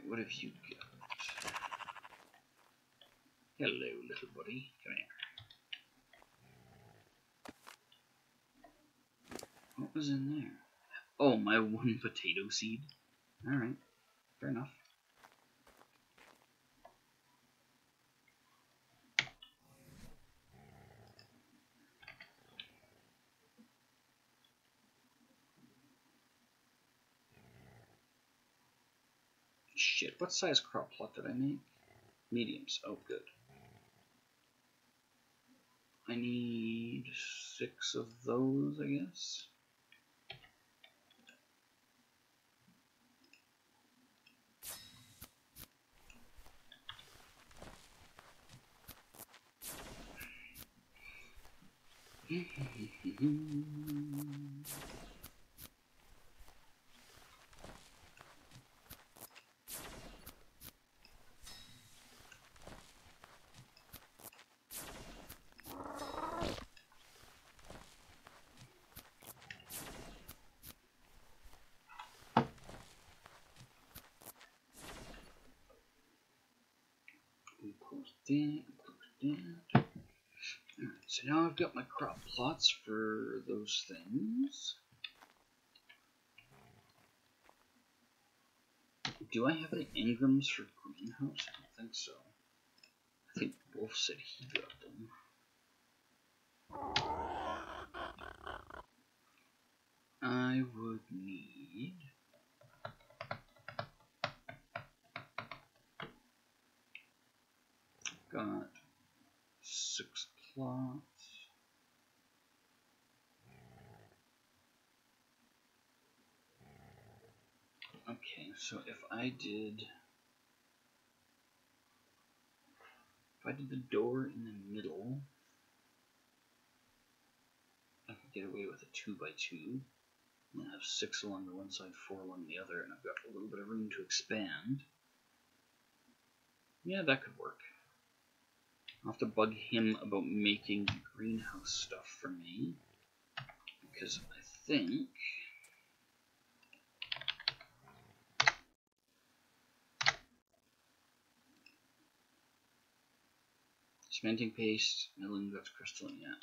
what have you got? Hello, little buddy. Come here. What was in there? Oh, my one potato seed. Alright, fair enough. Shit, what size crop plot did I make? Mediums. Oh, good. I need 6 of those, I guess. Post that. Alright, so now I've got my crop plots for those things. Do I have any engrams for greenhouse? I don't think so. I think Wolf said he got them. I would need... Got 6 plots. Okay, so if I did the door in the middle, I could get away with a 2x2. And have 6 along the one side, 4 along the other, and I've got a little bit of room to expand. Yeah, that could work. I'll have to bug him about making the greenhouse stuff for me, because I think cementing paste, milling, that's crystal, yeah.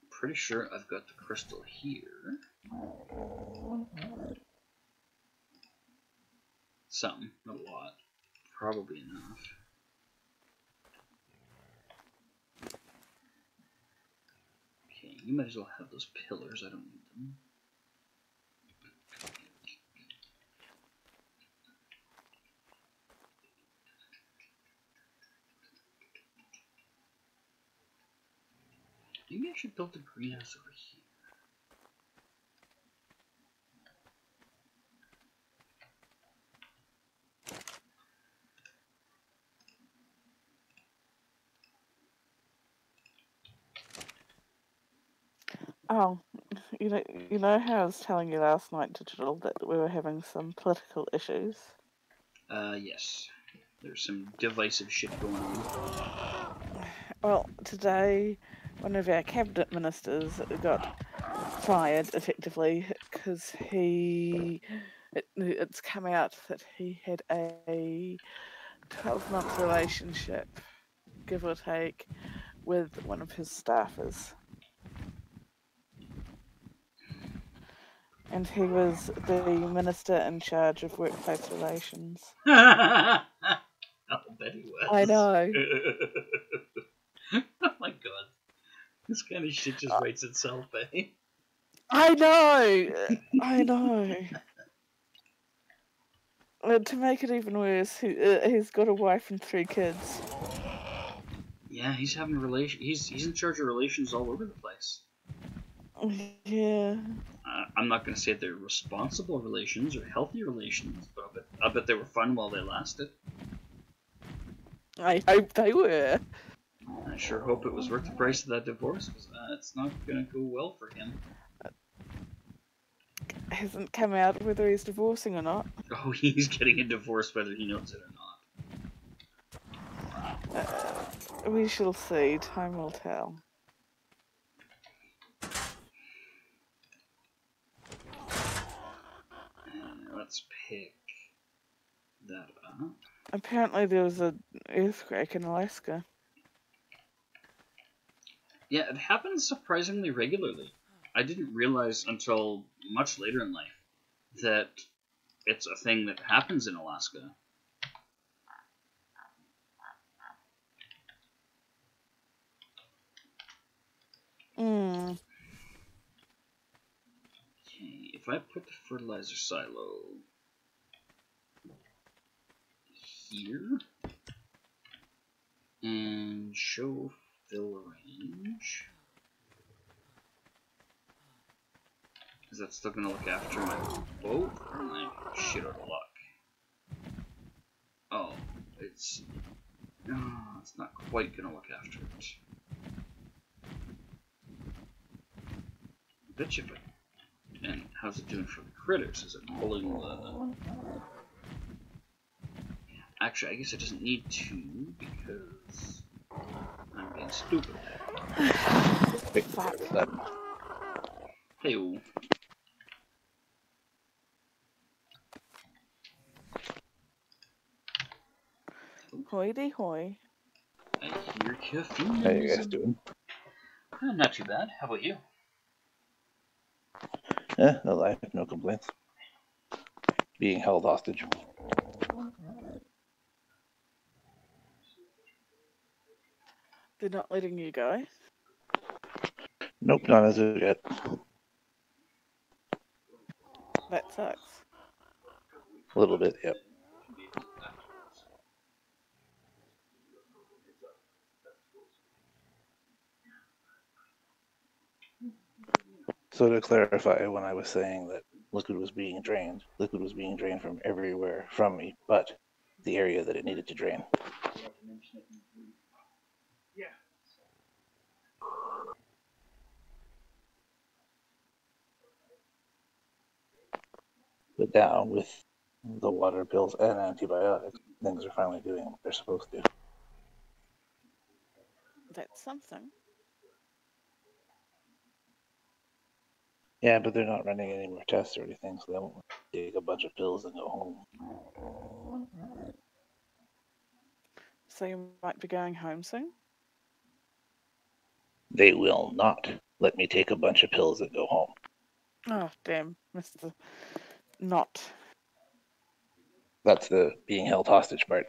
I'm pretty sure I've got the crystal here. Some, not a lot. Probably enough. Okay, you might as well have those pillars, I don't need them. Maybe I should build a greenhouse over here. Oh, you know how I was telling you last night, Digital, that we were having some political issues? Yes. There's some divisive shit going on. Well, today, one of our cabinet ministers got fired, effectively, because it's come out that he had a 12-month relationship, give or take, with one of his staffers. And he was the minister in charge of workplace relations. I'll bet he was. I know. Oh my god. This kind of shit just writes itself, eh? I know. To make it even worse, he's got a wife and 3 kids. Yeah, he's having he's in charge of relations all over the place. Yeah. I'm not going to say they're responsible relations or healthy relations, but I bet they were fun while they lasted. I hope they were. I sure hope it was worth the price of that divorce, because it's not going to go well for him. Hasn't come out whether he's divorcing or not. Oh, he's getting a divorce whether he knows it or not. We shall see. Time will tell. Let's pick that up. Apparently there was an earthquake in Alaska. Yeah, it happens surprisingly regularly. I didn't realize until much later in life that it's a thing that happens in Alaska. Hmm. Okay, if I put the fertilizer silo here and show fill range, is that still gonna look after my boat, or am I shit out of luck? Oh, it's not quite gonna look after it. I bet you if I. And how's it doing for the critters? Is it pulling the? Actually, I guess it doesn't need to because I'm being stupid. Hey-o. Hoity hoy. I hear caffeine. How you guys doing? Not too bad. How about you? Yeah, alive, no complaints. Being held hostage. They're not letting you go. Nope, not as of yet. That sucks. A little bit, yep. So to clarify, when I was saying that liquid was being drained from everywhere from me, but the area that it needed to drain. But now, with the water pills and antibiotics, things are finally doing what they're supposed to. That's something. Yeah, but they're not running any more tests or anything, so they won't take a bunch of pills and go home. So you might be going home soon? They will not let me take a bunch of pills and go home. Oh, damn, Mr. Not. That's the being held hostage part.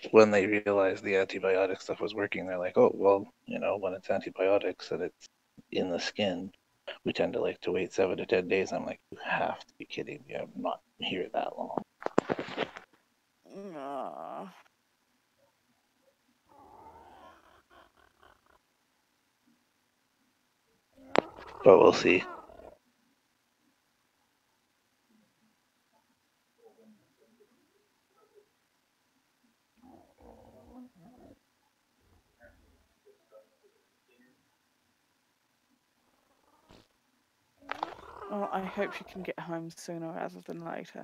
When they realized the antibiotic stuff was working, they're like, oh, well, when it's antibiotics and it's in the skin, we tend to like to wait 7 to 10 days. I'm like, you have to be kidding me. I'm not here that long. But we'll see. Well, I hope you can get home sooner rather than later.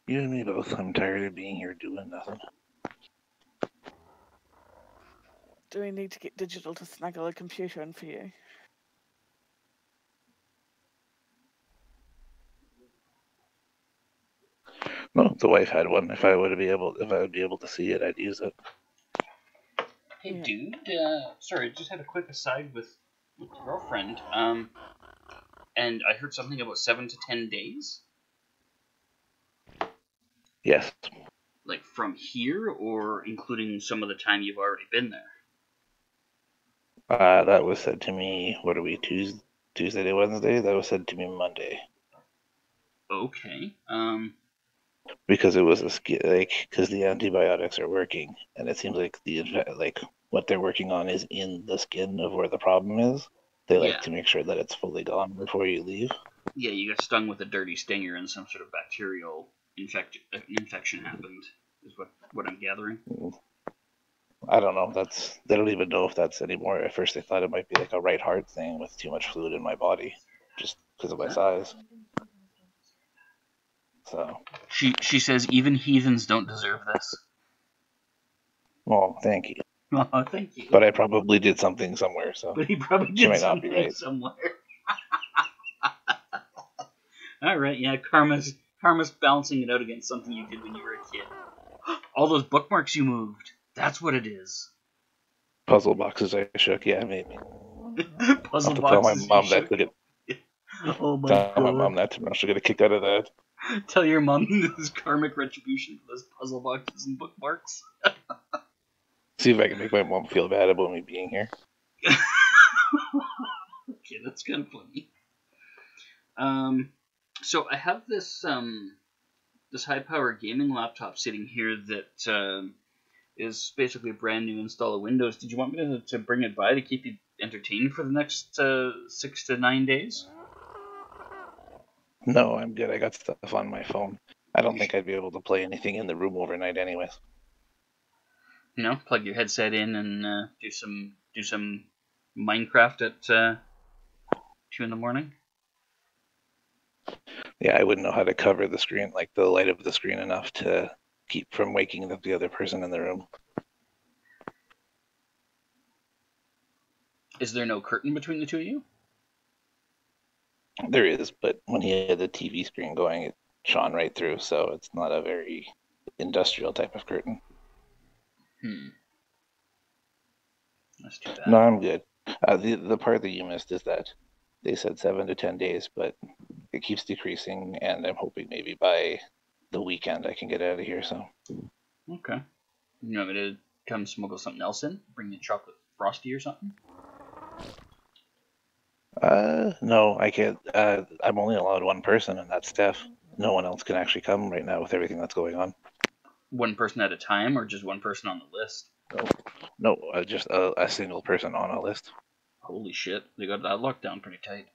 You and me both. I'm tired of being here doing nothing. Do we need to get digital to snuggle a computer in for you? No, the wife had one. If I would be able to see it, I'd use it. Hey, dude. Sorry, just had a quick aside with the girlfriend. And I heard something about 7 to 10 days. Yes. Like from here, or including some of the time you've already been there? That was said to me. What are we, Tuesday to Wednesday? That was said to me Monday. Okay. Because it was because the antibiotics are working, and it seems like what they're working on is in the skin of where the problem is. They like to make sure that it's fully gone before you leave. Yeah, you got stung with a dirty stinger and some sort of bacterial infection happened, is what I'm gathering. I don't know. They don't even know if that's anymore. At first, they thought it might be like a right heart thing with too much fluid in my body, just because of my size. So she says even heathens don't deserve this. Well, thank you. Oh, thank you. But I probably did something somewhere, so But he probably she did might not be something right. somewhere. All right, yeah, karma's balancing it out against something you did when you were a kid. All those bookmarks you moved. That's what it is. Puzzle boxes I shook, yeah, maybe. I'll Puzzle have to tell my boxes you mom that shook. to get Oh my tell my god. mom that tomorrow. She'll get a kick out of that. Tell your mom this is karmic retribution for those puzzle boxes and bookmarks. See if I can make my mom feel bad about me being here. Okay, that's kind of funny. So I have this high power gaming laptop sitting here that is basically a brand new install of Windows. Did you want me to bring it by to keep you entertained for the next 6 to 9 days? No, I'm good. I got stuff on my phone. I don't think I'd be able to play anything in the room overnight anyways. You know, plug your headset in and do some Minecraft at 2 in the morning. Yeah, I wouldn't know how to cover the screen, like the light of the screen enough to keep from waking up the other person in the room. Is there no curtain between the two of you? There is, but when he had the TV screen going, it shone right through, so it's not a very industrial type of curtain. That's too bad. No, I'm good. The part that you missed is that they said 7 to 10 days, but it keeps decreasing, and I'm hoping maybe by the weekend I can get out of here. So Okay. You want me to come smuggle something else in? Bring you chocolate frosty or something? no, I can't. I'm only allowed one person, and that's Steph. No one else can actually come right now with everything that's going on. One person at a time, or just one person on the list? No, just a single person on a list. Holy shit, they got that lockdown pretty tight.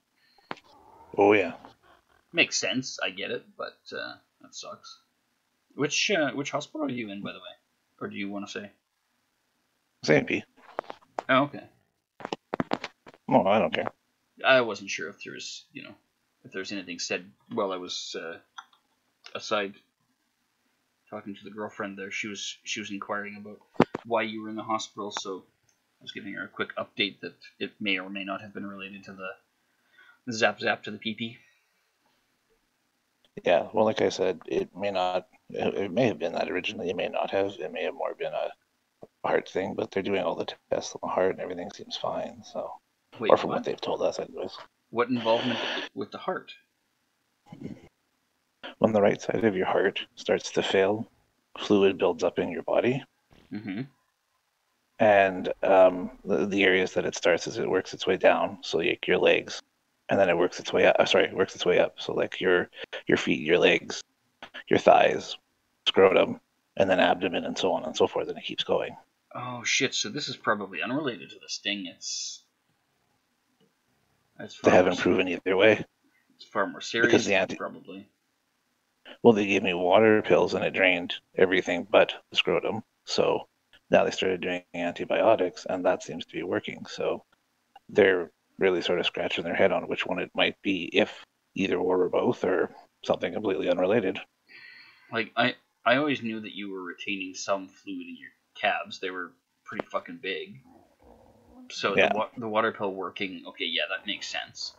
Oh yeah. Makes sense, I get it, but that sucks. Which hospital are you in, by the way? Or do you want to say? Same P. Oh, okay. No, I don't care. I wasn't sure if there was, if there was anything said while I was aside talking to the girlfriend there. She was inquiring about why you were in the hospital, so I was giving her a quick update that it may or may not have been related to the zap to the pee. Yeah, well, like I said, it may not. It may have been that originally. It may not have. It may have more been a heart thing, but they're doing all the tests on the heart and everything seems fine. So, Wait, or from what they've told us, anyways. What involvement with the heart? When the right side of your heart starts to fail, fluid builds up in your body. Mm-hmm. And the areas that it starts is it works its way down, so like your legs, and then it works its way up. It works its way up. So like your feet, your legs, your thighs, scrotum, and then abdomen, and so on and so forth, and it keeps going. Oh shit! So this is probably unrelated to the sting. They haven't proven either way. It's far more serious. Because probably. Well, they gave me water pills and it drained everything but the scrotum. So now they started doing antibiotics, and that seems to be working. So they're really sort of scratching their head on which one it might be, if either or both, or something completely unrelated. Like I always knew that you were retaining some fluid in your calves. They were pretty fucking big. So yeah. the water pill working, okay, yeah, that makes sense.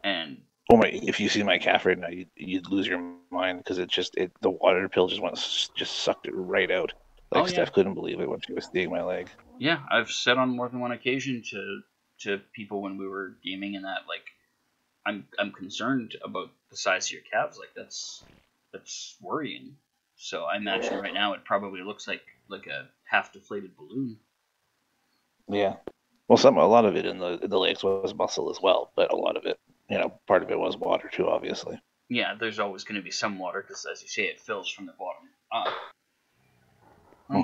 And if you see my calf right now, you'd lose your mind, because the water pill just sucked it right out. Like Steph couldn't believe it when she was seeing my leg. Yeah, I've said on more than one occasion to people when we were gaming and that, like, I'm concerned about the size of your calves. Like that's worrying. So I imagine right now it probably looks like a half deflated balloon. Yeah. Well, a lot of it in the legs was muscle as well, but a lot of it, part of it was water too, obviously. Yeah, there's always going to be some water because, as you say, it fills from the bottom up. I'm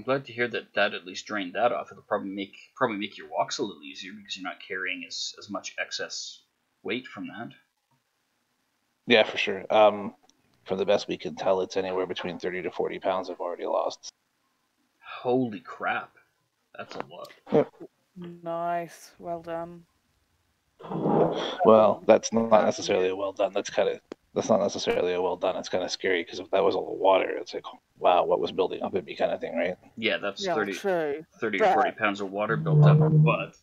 glad to hear that at least drained that off. It'll probably make your walks a little easier because you're not carrying as much excess weight from that. Yeah, for sure. From the best we can tell, it's anywhere between 30 to 40 pounds I've already lost. Holy crap. That's a lot. Yep. Nice. Well done. Well, that's not necessarily a well done. That's kind of that's not necessarily a well done. It's kind of scary because if that was all the water, it's like, wow, what was building up in me kind of thing, right? Yeah, that's Yeah, 30 true. or 40 pounds of water built up, but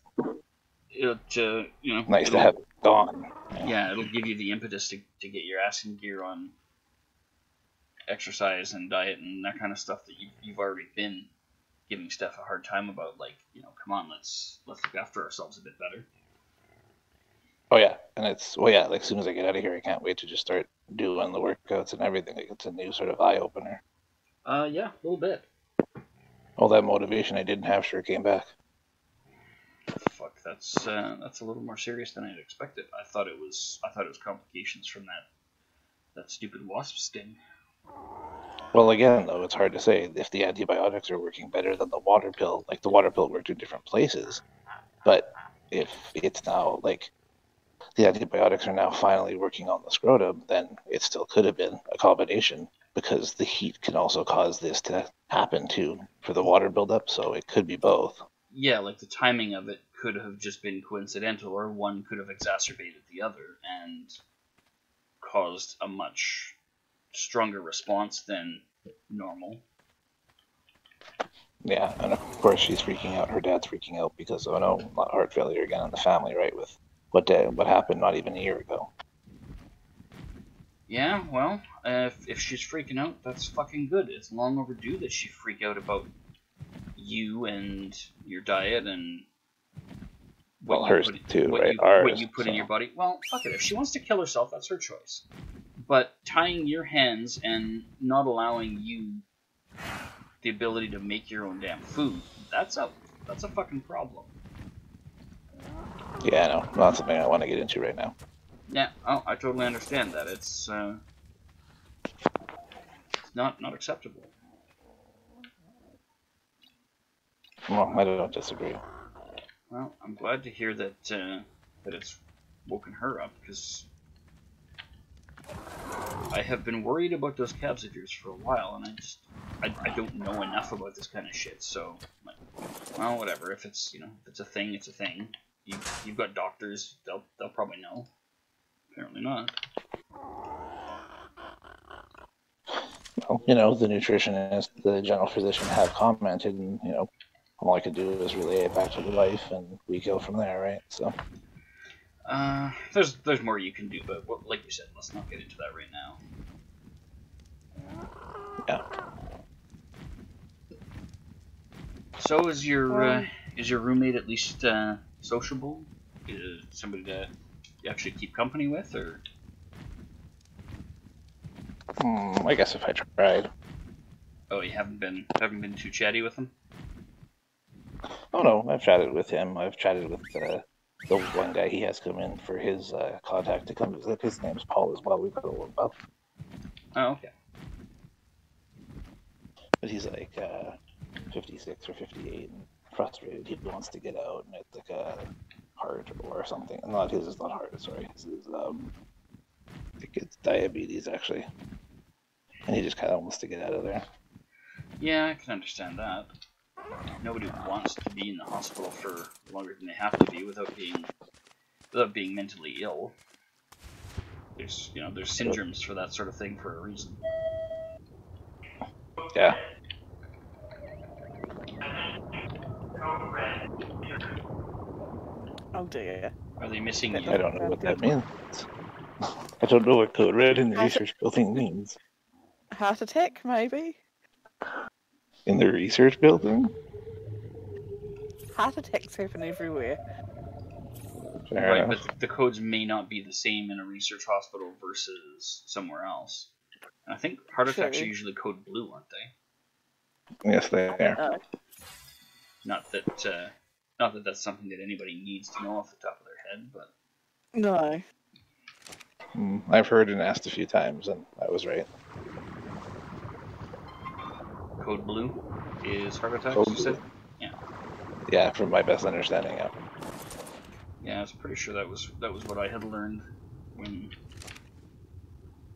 it, you know, Nice to have it gone. yeah, it'll give you the impetus to get your ass in gear on exercise and diet and that kind of stuff that you've already been giving Steph a hard time about. Like, you know, come on, let's look after ourselves a bit better. Oh yeah, and it's yeah. Like as soon as I get out of here, I can't wait to just start doing the workouts and everything. Like it's a new sort of eye opener. Yeah, a little bit. All that motivation I didn't have sure came back. Fuck, that's a little more serious than I'd expected. I thought it was complications from that stupid wasp sting. Well, again, though, it's hard to say if the antibiotics are working better than the water pill. Like the water pill worked in different places, but if it's now like the antibiotics are now finally working on the scrotum, then it still could have been a combination because the heat can also cause this to happen too for the water buildup. So it could be both. Yeah, like the timing of it could have just been coincidental, or one could have exacerbated the other and caused a much stronger response than normal. Yeah, and of course she's freaking out. Her dad's freaking out because, oh no, not heart failure again in the family, right? With what happened not even a year ago. Yeah, well, if she's freaking out, that's fucking good. It's long overdue that she freak out about you and your diet and well, hers too, right? What you put in your body. Well, fuck it. If she wants to kill herself, that's her choice. But tying your hands and not allowing you the ability to make your own damn food, that's a fucking problem. Yeah, no, not something I want to get into right now. Yeah, oh, I totally understand that. It's not acceptable. Well, I don't disagree. Well, I'm glad to hear that that it's woken her up, because I have been worried about those calves of yours for a while, and I don't know enough about this kind of shit. So, like, well, whatever. If it's if it's a thing, it's a thing. You've got doctors. They'll probably know. Apparently not. Well, the nutritionist, the general physician have commented, and all I could do is relay it back to the wife, and we go from there, right? So. There's more you can do, but like you said, let's not get into that right now. Yeah. So is your roommate at least sociable? Is somebody to actually keep company with, or? I guess if I tried. Oh, you haven't been too chatty with him? Oh no, I've chatted with him. I've chatted with the one guy he has come in for his contact to come visit. His name's Paul as well. We've got a little about. Oh, okay. But he's like 56 or 58 and frustrated. He wants to get out, and it's like a heart or something. Not his. It's not heart. Sorry, his is I think it's diabetes actually, and he just kind of wants to get out of there. Yeah, I can understand that. Nobody wants to be in the hospital for longer than they have to be without being mentally ill. There's syndromes for that sort of thing for a reason. Yeah. Oh dear. Are they missing you? I don't know what that means. I don't know what code red in the research building means. Heart attack, maybe? In the research building? Heart attacks happen everywhere. Fair Right, enough. but the codes may not be the same in a research hospital versus somewhere else. And I think heart attacks are usually code blue, aren't they? Yes, they are. Not that that's something that anybody needs to know off the top of their head, but No. I've heard and asked a few times, and I was right. Code blue is heart attacks, Code you said? blue. Yeah. Yeah, from my best understanding, yeah. Yeah, I was pretty sure that was what I had learned when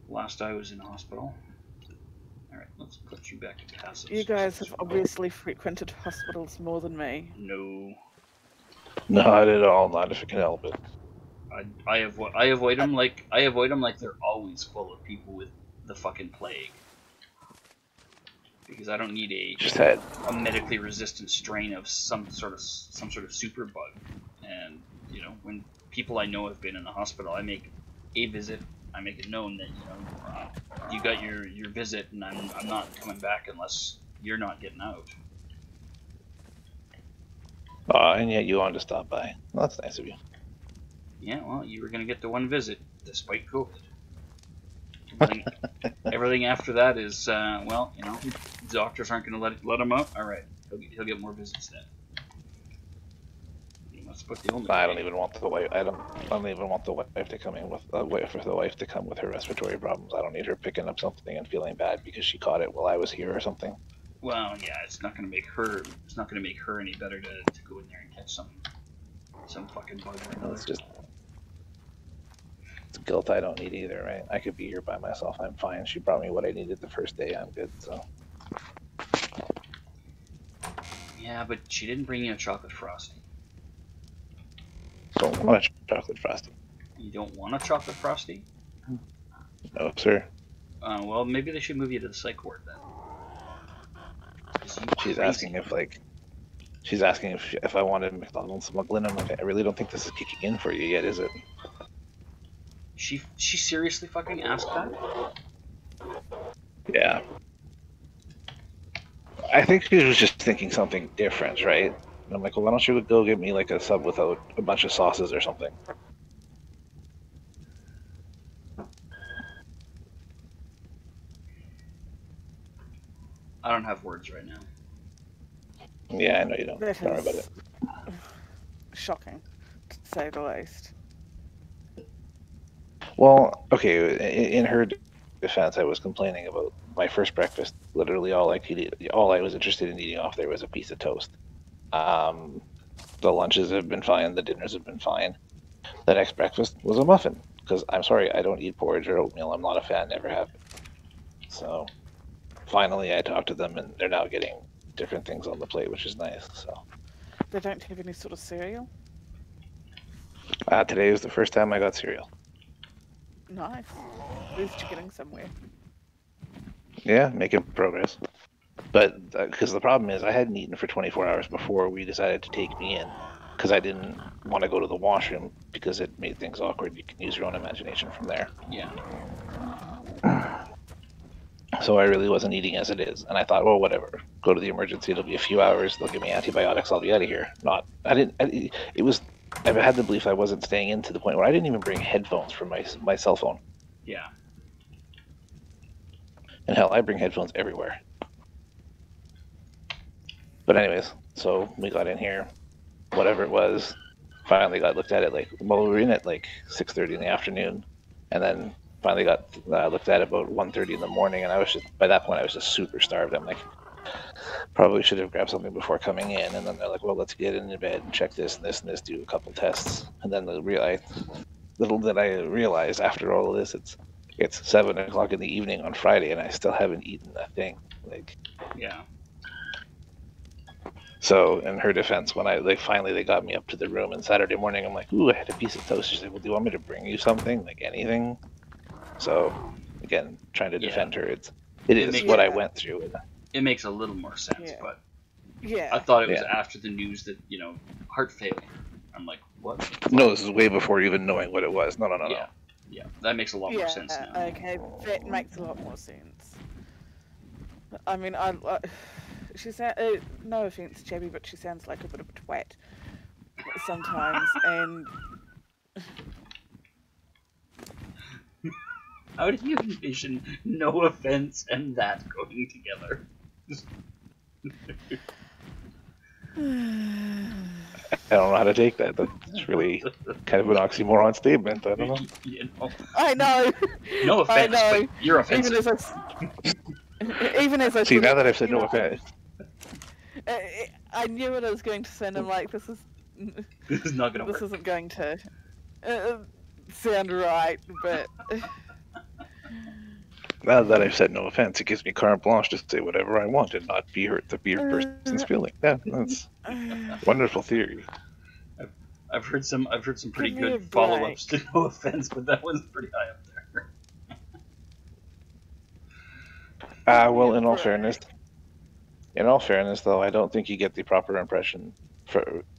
last I was in hospital. Alright, let's put you back to passive. You guys have obviously frequented hospitals more than me. No. Not at all, not if it can help it. I avoid them like they're always full of people with the fucking plague. Because I don't need a medically resistant strain of some sort of super bug. And you know, when people I know have been in the hospital, I make a visit. I make it known that you got your visit, and I'm not coming back unless you're not getting out. And yet you wanted to stop by. Well, that's nice of you. Yeah, well, you were gonna get the one visit despite COVID. Everything after that is, well, you know, doctors aren't going to let him out. All right, he'll get more visits then. That's about the only. I don't even want the wife. I don't even want the wife to come in with the wife to come with her respiratory problems. I don't need her picking up something and feeling bad because she caught it while I was here or something. Well, yeah, it's not going to make her. It's not going to make her any better to go in there and catch some fucking bug or another. It's just. It's guilt I don't need either, right? I could be here by myself. I'm fine. She brought me what I needed the first day. I'm good, so. Yeah, but she didn't bring you a chocolate frosty. Don't want a chocolate frosty. You don't want a chocolate frosty? No, sir. Well, maybe they should move you to the psych ward then. She's asking if I wanted McDonald's smuggling them. I really don't think this is kicking in for you yet, is it? She seriously fucking asked that? Yeah. I think she was just thinking something different, right? And I'm like, well, why don't you go get me like a sub without a bunch of sauces or something? I don't have words right now. Yeah, I know you don't. Don't worry about it. Shocking, to say the least. Well, okay, in her defense, I was complaining about my first breakfast. Literally, all I was interested in eating off there was a piece of toast. The lunches have been fine. The dinners have been fine. The next breakfast was a muffin. Because, I'm sorry, I don't eat porridge or oatmeal. I'm not a fan, never have been. So, finally, I talked to them, and they're now getting different things on the plate, which is nice. So they don't have any sort of cereal? Today was the first time I got cereal. Nice. At least you're getting somewhere. Yeah, making progress. But because the problem is I hadn't eaten for 24 hours before we decided to take me in, because I didn't want to go to the washroom because it made things awkward. You can use your own imagination from there. Yeah. So I really wasn't eating as it is, and I thought, well, whatever. Go to the emergency. It'll be a few hours. They'll give me antibiotics. I'll be out of here. I had the belief I wasn't staying in to the point where I didn't even bring headphones for my cell phone. Yeah. And hell, I bring headphones everywhere. But anyways, so we got in here, whatever it was, finally got looked at it we were in at 6:30 in the afternoon, and then finally got looked at about 1:30 in the morning, and by that point I was just super starved. I'm like, probably should have grabbed something before coming in, and then they're like, well, let's get into bed and check this and this and this, do a couple tests, and then little did I realize after all of this, it's 7 o'clock in the evening on Friday, and I still haven't eaten a thing. Yeah. So in her defense, when finally they got me up to the room, and Saturday morning I'm like, ooh, I had a piece of toast. She's like, well, do you want me to bring you something, anything? So again, trying to defend her, it is what I went through. It makes a little more sense, but yeah, I thought it was after the news that heart failure. I'm like, what? No, this is way before even knowing what it was. No. Yeah, that makes a lot more sense now. Okay, that makes a lot more sense. I mean, she sounds, no offense, Chubby, but she sounds like a bit of a twat sometimes, and how do you envision no offense and that going together? I don't know how to take that. That's really kind of an oxymoron statement. I don't know. I know. No offense, I know. But you're offensive. Even as I see, now that I've said no offense, I knew what I was going to say, and I'm like, this is not going to work. This isn't going to sound right, but now that I've said no offense, it gives me carte blanche to say whatever I want and not be hurt the person's feeling. Yeah, that's a wonderful theory. I've heard some pretty Give me a good follow-ups to No Offense, but that one's pretty high up there. Well, in all fairness, though, I don't think you get the proper impression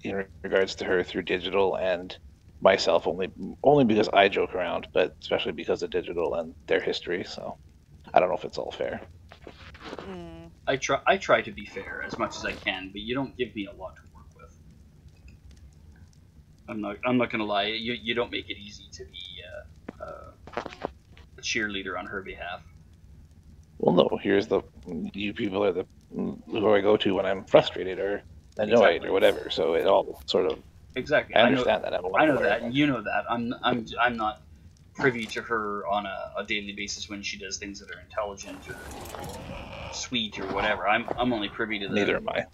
in regards to her through digital and myself only because I joke around, but especially because of digital and their history. So I don't know if it's all fair. Mm. I try to be fair as much as I can, but you don't give me a lot to work with. I'm not gonna lie. You don't make it easy to be a cheerleader on her behalf. Well, no, you people are the who I go to when I'm frustrated or annoyed Exactly. or whatever. So it all sort of, Exactly. I understand that. I know that, and you know that. I'm not privy to her on a daily basis when she does things that are intelligent or sweet or whatever. I'm only privy to the. Neither am I.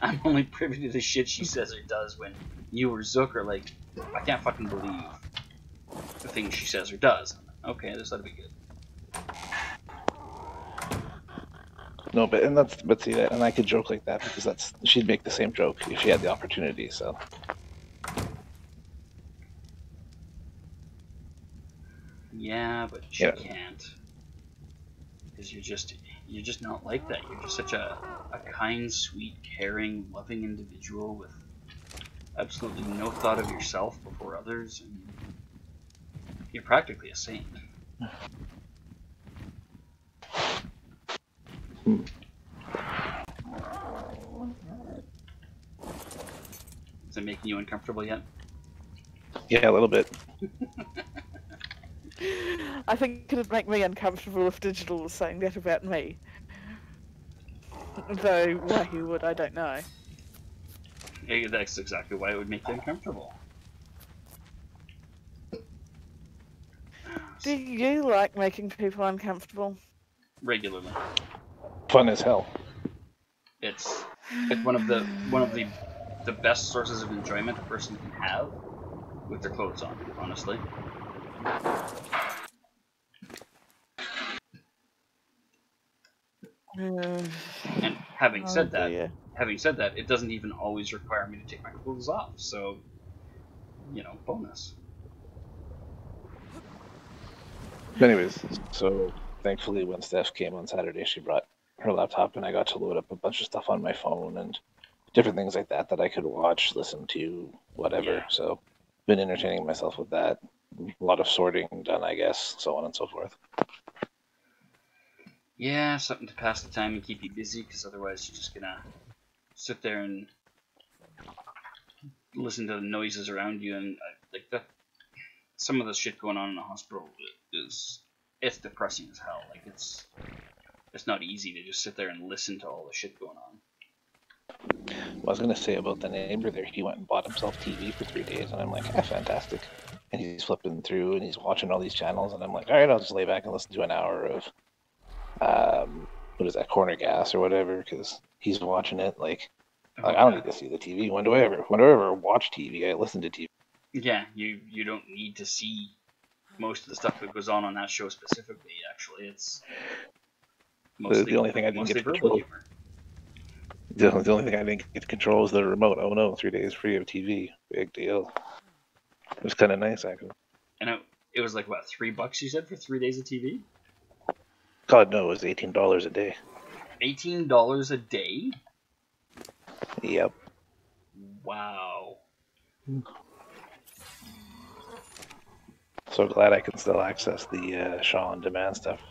I'm only privy to the shit she says or does when you or Zook are like, I can't fucking believe the things she says or does. Okay, this ought to be good. No, but see that, and I could joke like that because she'd make the same joke if she had the opportunity. So Yeah, but she can't. Because you're just not like that. You're just such a kind, sweet, caring, loving individual with absolutely no thought of yourself before others, and you're practically a saint. Is it making you uncomfortable yet? yeah, a little bit. I think it'd make me uncomfortable if digital was saying that about me. Though why he would, I don't know. That's exactly why it would make you uncomfortable. Do you like making people uncomfortable? Regularly. Fun as hell. It's one of the best sources of enjoyment a person can have with their clothes on, honestly. And having said that, it doesn't even always require me to take my clothes off. So, bonus. Anyways, so thankfully when Steph came on Saturday, she brought her laptop and I got to load up a bunch of stuff on my phone and different things like that I could watch, listen to, whatever. Yeah. So been entertaining myself with that. A lot of sorting done, I guess, so on and so forth. Yeah, something to pass the time and keep you busy, because otherwise you're just gonna sit there and listen to the noises around you, and like that. Some of the shit going on in the hospital it's depressing as hell. Like it's not easy to just sit there and listen to all the shit going on. Well, I was gonna say about the neighbor there. He went and bought himself TV for 3 days, and I'm like, fantastic. And he's flipping through and he's watching all these channels, and I'm like, all right, I'll just lay back and listen to an hour of what is that, Corner Gas or whatever, because he's watching it. Like I don't need to see the TV. When do I ever watch TV? I listen to TV. Yeah, you don't need to see most of the stuff that goes on that show specifically. Actually, it's mostly the only thing I didn't get to control. Humor. The only thing I didn't get to control is the remote. Oh no, 3 days free of TV. Big deal. It was kind of nice, actually. And it was like, what, $3 you said for 3 days of TV? God, no, it was $18 a day. $18 a day? Yep. Wow. So glad I can still access the Shaw on Demand stuff.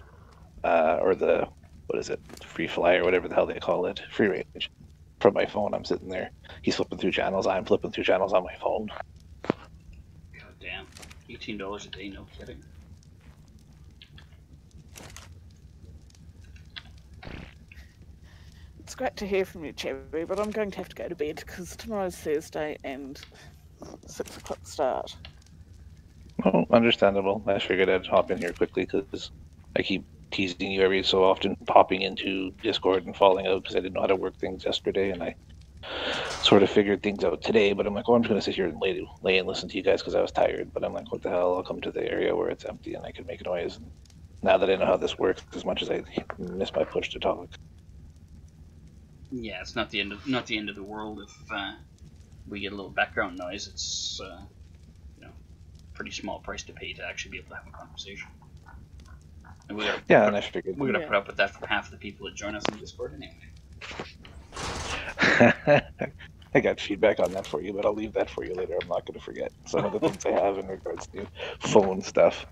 Or the, what is it, Free Fly or whatever the hell they call it, Free Range. From my phone, I'm sitting there. He's flipping through channels. I'm flipping through channels on my phone. God damn. $18 a day, no kidding. It's great to hear from you, Cherry, but I'm going to have to go to bed because tomorrow's Thursday and 6 o'clock start. Oh, understandable. I figured I'd hop in here quickly because I keep teasing you every so often, popping into Discord and falling out because I didn't know how to work things yesterday, and I sort of figured things out today, but I'm like, I'm just going to sit here and lay and listen to you guys because I was tired, but I'm like, what the hell, I'll come to the area where it's empty and I can make a noise. And now that I know how this works, as much as I miss my push to talk. Yeah, it's not the end of the world we get a little background noise, it's you know, pretty small price to pay to actually be able to have a conversation. And we Yeah, and I figured. we're gonna Yeah. put up with that from half the people that join us in Discord anyway. I got feedback on that for you, but I'll leave that for you later. I'm not going to forget some of the things I have in regards to phone stuff.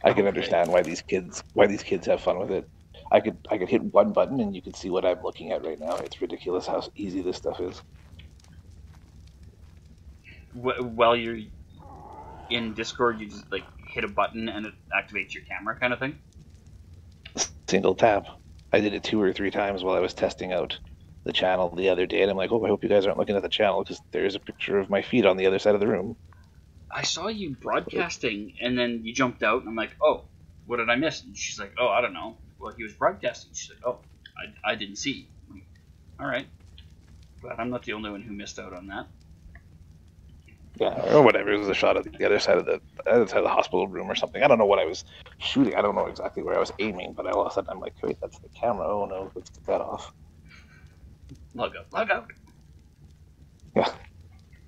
I can Okay. understand why these kids have fun with it. I could hit one button and you could see what I'm looking at right now. It's ridiculous how easy this stuff is. While you're in Discord, you just like hit a button and it activates your camera, kind of thing. Single tap. I did it 2 or 3 times while I was testing out the channel the other day, and I'm like, oh, I hope you guys aren't looking at the channel because there's a picture of my feet on the other side of the room. I saw you broadcasting, and then you jumped out, and I'm like, oh, what did I miss? And she's like, oh, I don't know. Well, he was broadcasting. She's like, oh, I didn't see. I'm like, all right. Glad I'm not the only one who missed out on that. Yeah, or whatever. It was a shot of the other side of the hospital room or something. I don't know what I was shooting. I don't know exactly where I was aiming, but all of a sudden I'm like, wait, that's the camera. Oh no, let's get that off. Log out, log out. Yeah,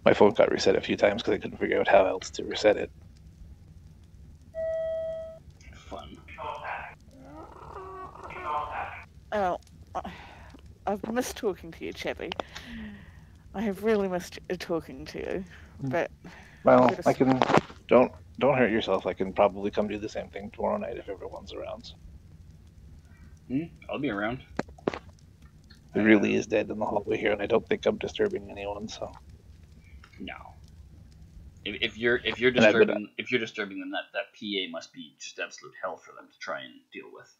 my phone got reset a few times because I couldn't figure out how else to reset it. Fun. Oh, I've missed talking to you, Chevy. I have really missed talking to you, but Well, I can don't hurt yourself. I can probably come do the same thing tomorrow night if everyone's around. So. I'll be around. It really is dead in the hallway here, and I don't think I'm disturbing anyone. So No. If you're disturbing them, that PA must be just absolute hell for them to try and deal with.